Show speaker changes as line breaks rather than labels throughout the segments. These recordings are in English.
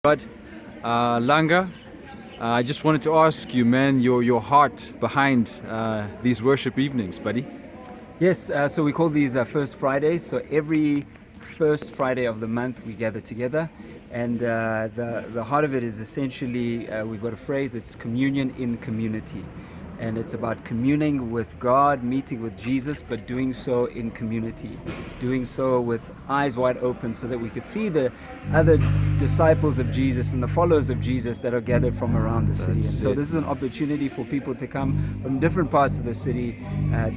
But Langa, I just wanted to ask you, man, your heart behind these worship evenings, buddy.
Yes, so we call these First Fridays. So every first Friday of the month we gather together, and the heart of it is essentially we've got a phrase. It's communion in community, and it's about communing with God, meeting with Jesus, but doing so in community, doing so with eyes wide open, so that we could see the other disciples of Jesus and the followers of Jesus that are gathered from around the city. And so this is an opportunity for people to come from different parts of the city,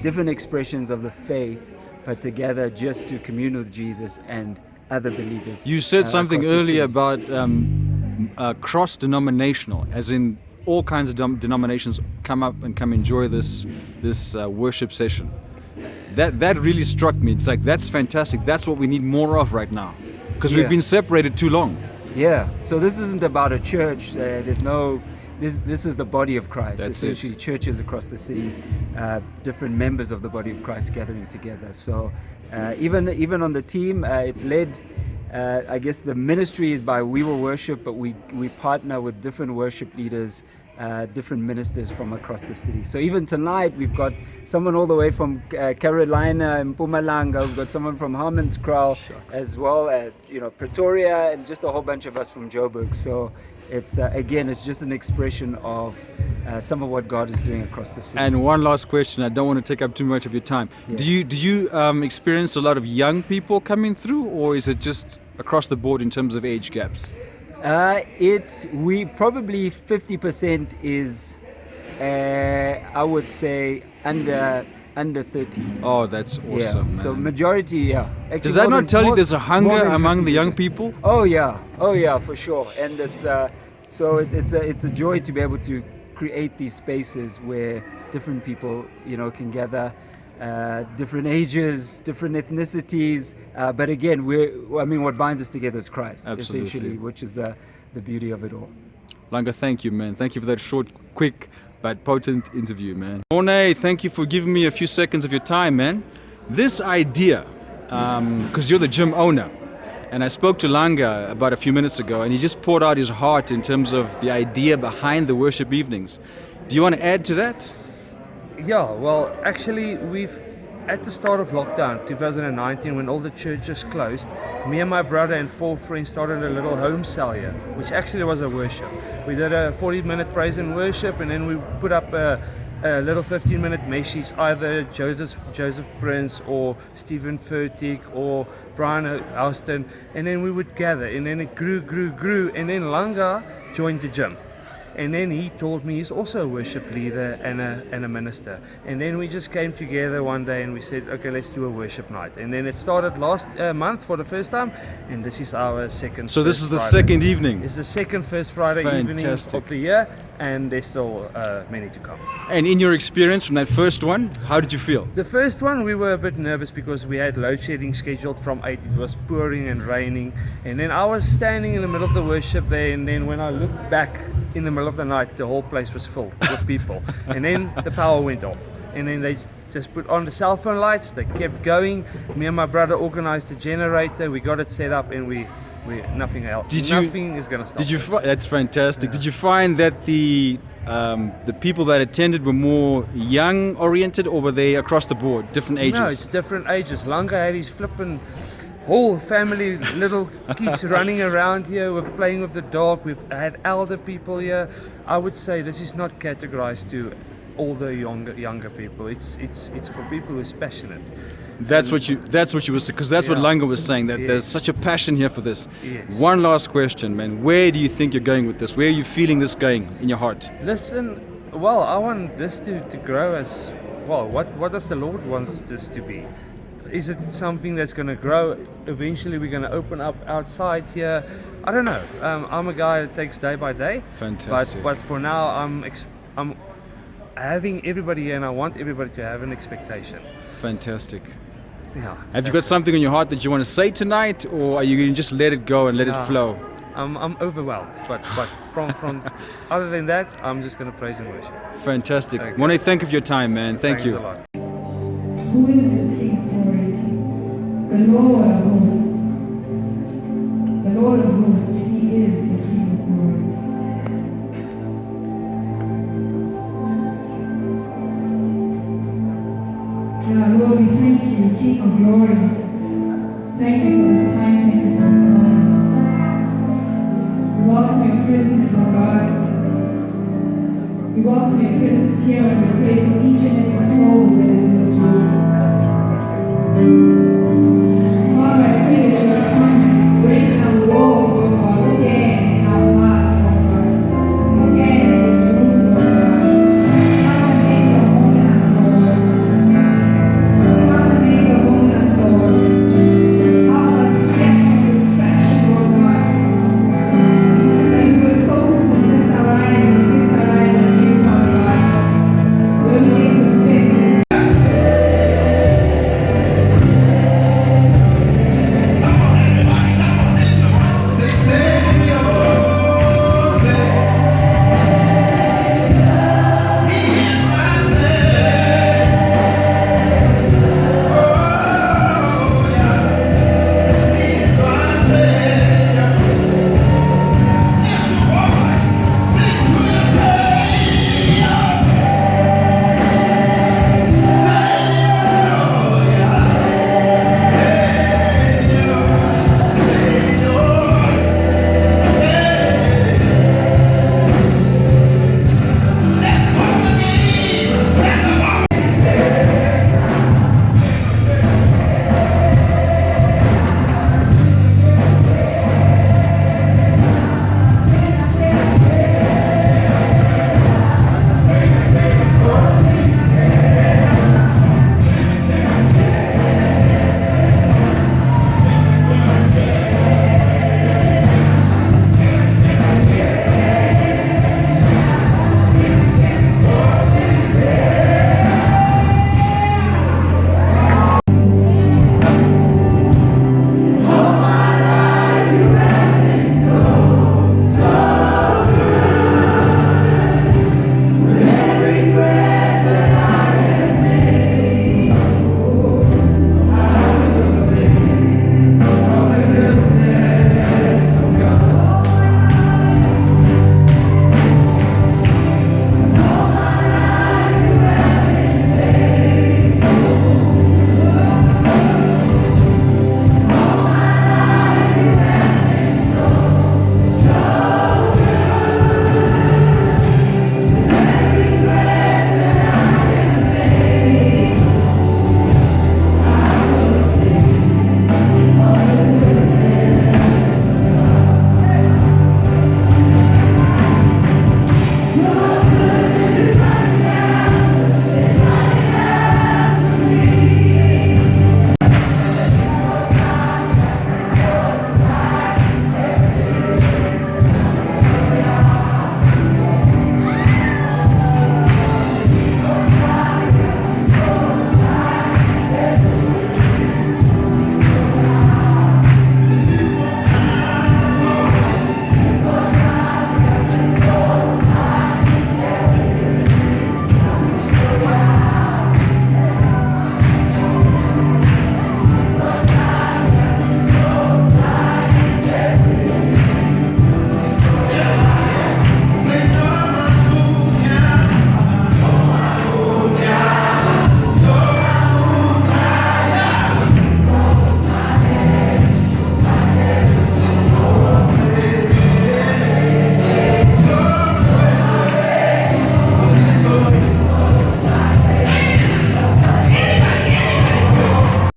different expressions of the faith, but together just to commune with Jesus and other believers.
You said something earlier about cross-denominational, as in all kinds of denominations come up and come enjoy this worship session. That really struck me. It's like, that's fantastic. That's what we need more of right now, because we've been separated too long.
Yeah. So this isn't about a church. There's no. This is the body of Christ.
That's
essentially churches across the city, different members of the body of Christ gathering together. So even on the team, it's led. I guess the ministry is by We Will Worship, but we partner with different worship leaders, different ministers from across the city. So even tonight, we've got someone all the way from Carolina and Mpumalanga. We've got someone from Hammanskraal as well, Pretoria, and just a whole bunch of us from Joburg. So it's again, it's just an expression of some of what God is doing across the city.
And one last question, I don't want to take up too much of your time. Yeah. Do you experience a lot of young people coming through, or is it just across the board in terms of age gaps?
We probably 50% is I would say under 30.
Oh, that's awesome.
Yeah.
Man.
So majority, Actually,
does that not tell you there's a hunger among the young people?
Oh yeah, for sure. And it's it's a joy to be able to create these spaces where different people can gather, different ages, different ethnicities, but again, what binds us together is Christ.
Absolutely.
Essentially, which is the beauty of it all.
Langa, thank you, man. Thank you for that short, quick but potent interview, man. Morne, thank you for giving me a few seconds of your time, man. This idea, because you're the gym owner, and I spoke to Langa about a few minutes ago, and he just poured out his heart in terms of the idea behind the worship evenings. Do you want to add to that?
Yeah, well, actually, at the start of lockdown 2019, when all the churches closed, me and my brother and 4 friends started a little home cell here, which actually was a worship. We did a 40-minute praise and worship, and then we put up a little 15-minute message, either Joseph Prince or Stephen Furtick or Brian Houston, and then we would gather, and then it grew, and then Langa joined the gym. And then he told me he's also a worship leader and a minister. And then we just came together one day and we said, okay, let's do a worship night. And then it started last month for the first time, and this is our second.
So this is the
Friday.
Second evening.
It's the second First Friday evening of the year, and there's still many to come.
And in your experience from that first one, how did you feel?
The first one, we were a bit nervous because we had load shedding scheduled from 8. It was pouring and raining. And then I was standing in the middle of the worship there, and then when I looked back in the middle of the night, the whole place was filled with people. And then the power went off. And then they just put on the cell phone lights. They kept going. Me and my brother organized the generator. We got it set up, and we nothing else. Nothing is going to stop.
That's fantastic. Yeah. Did you find that the people that attended were more young oriented, or were they across the board, different ages?
No, it's different ages. Langa had his flipping whole family, little kids running around here with playing with the dog. We've had elder people here. I would say this is not categorized to all the younger people. It's for people who's passionate.
That's what you were saying, because that's what Langa was saying, that there's such a passion here for this.
Yes.
One last question, man. Where do you think you're going with this? Where are you feeling this going in your heart?
Listen, well, I want this to grow as well. What does the Lord wants this to be? Is it something that's going to grow? Eventually we're going to open up outside here. I don't know. I'm a guy that takes day by day.
Fantastic.
But for now, I'm having everybody here, and I want everybody to have an expectation.
Fantastic.
Yeah.
Have you got something on your heart that you want to say tonight, or are you going to just let it go and let it flow?
I'm overwhelmed, but from other than that, I'm just going to praise and worship.
Fantastic. Okay. Want to thank you for your time, man. Thanks you.
A lot.
Who is this King of Glory? The Lord of hosts. The Lord of hosts, He is the King. welcome your presence, Lord God. We welcome your presence here and we pray for each and every soul that is in this room.